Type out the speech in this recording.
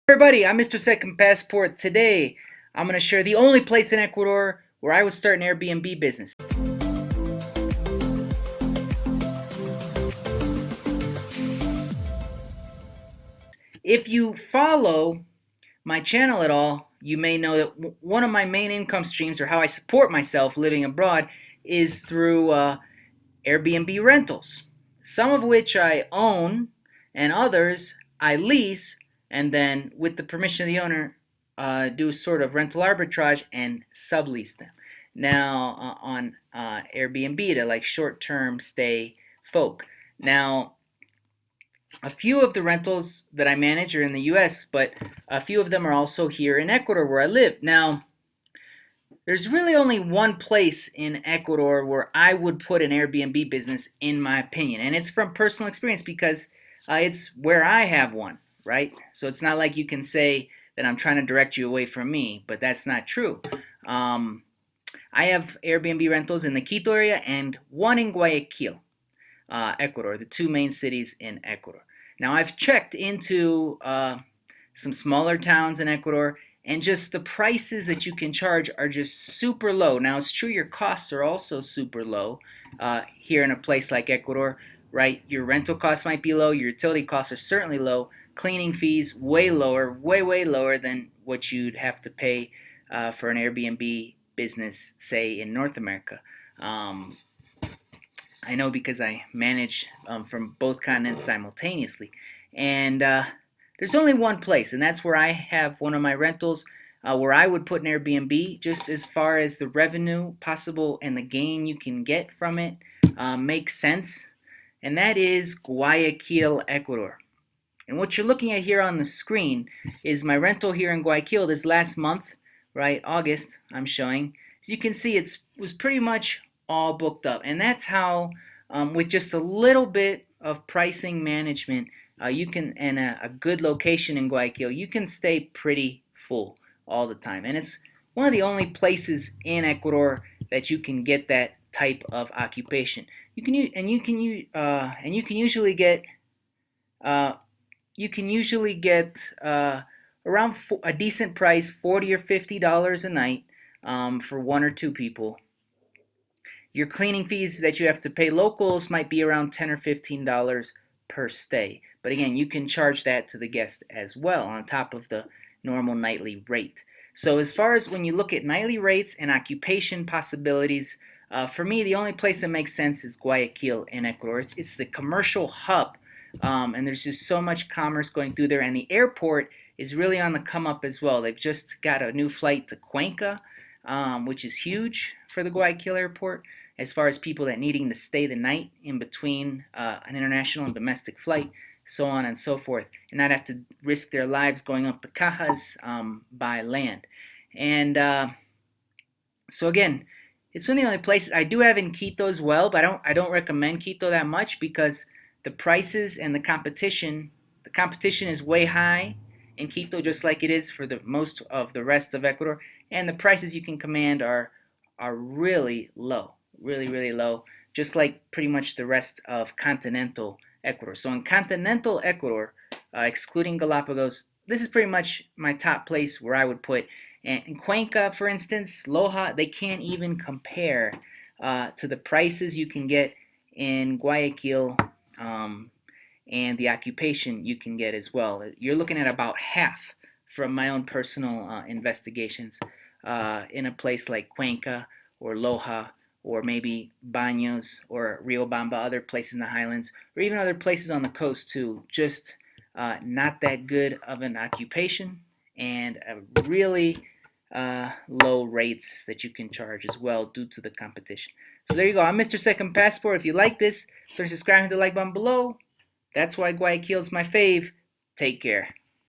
Everybody, I'm Mr. Second Passport. Today, I'm going to share the only place in Ecuador where I would start an Airbnb business. If you follow my channel at all, you may know that one of my main income streams, or how I support myself living abroad, is through Airbnb rentals. Some of which I own, and others I lease, and then with the permission of the owner, do sort of rental arbitrage and sublease them. Now on Airbnb to like short-term stay folk. Now, a few of the rentals that I manage are in the US, but a few of them are also here in Ecuador where I live. Now, there's really only one place in Ecuador where I would put an Airbnb business, in my opinion. And it's from personal experience because it's where I have one, right? So it's not like you can say that I'm trying to direct you away from me, but that's not true. I have Airbnb rentals in the Quito area and one in Guayaquil, Ecuador, the two main cities in Ecuador. Now, I've checked into some smaller towns in Ecuador, and just the prices that you can charge are just super low. Now, it's true your costs are also super low here in a place like Ecuador, right? Your rental costs might be low. Your utility costs are certainly low. Cleaning fees way lower, way lower than what you'd have to pay for an Airbnb business, say, in North America. I know because I manage from both continents simultaneously. And there's only one place, and that's where I have one of my rentals where I would put an Airbnb, just as far as the revenue possible and the gain you can get from it makes sense. And that is Guayaquil, Ecuador. And what you're looking at here on the screen is my rental here in Guayaquil this last month, right, August, I'm showing. As you can see, it was pretty much all booked up. And that's how, with just a little bit of pricing management, you can, and a good location in Guayaquil, you can stay pretty full all the time. And it's one of the only places in Ecuador that you can get that type of occupation. You can usually get around a decent price, $40 or $50 a night for one or two people. Your cleaning fees that you have to pay locals might be around $10 or $15 per stay. But again, you can charge that to the guest as well on top of the normal nightly rate. So as far as when you look at nightly rates and occupation possibilities, for me, the only place that makes sense is Guayaquil in Ecuador. It's the commercial hub, and there's just so much commerce going through there. And the airport is really on the come up as well. They've just got a new flight to Cuenca, which is huge for the Guayaquil airport, as far as people that needing to stay the night in between an international and domestic flight, so on and so forth, and not have to risk their lives going up the Cajas by land. And so again, it's one of the only places I do have in Quito as well, but I don't recommend Quito that much because the prices and the competition is way high in Quito, just like it is for the most of the rest of Ecuador, and the prices you can command are really low. Really low, just like pretty much the rest of continental Ecuador. So in continental Ecuador, excluding Galapagos, this is pretty much my top place where I would put. And in Cuenca, for instance, Loja, they can't even compare to the prices you can get in Guayaquil and the occupation you can get as well. You're looking at about half from my own personal investigations in a place like Cuenca or Loja, or maybe Baños or Riobamba, other places in the highlands, or even other places on the coast too. Just not that good of an occupation, and really low rates that you can charge as well due to the competition. So there you go. I'm Mr. Second Passport. If you like this, please subscribe, hit the like button below. That's why Guayaquil is my fave. Take care.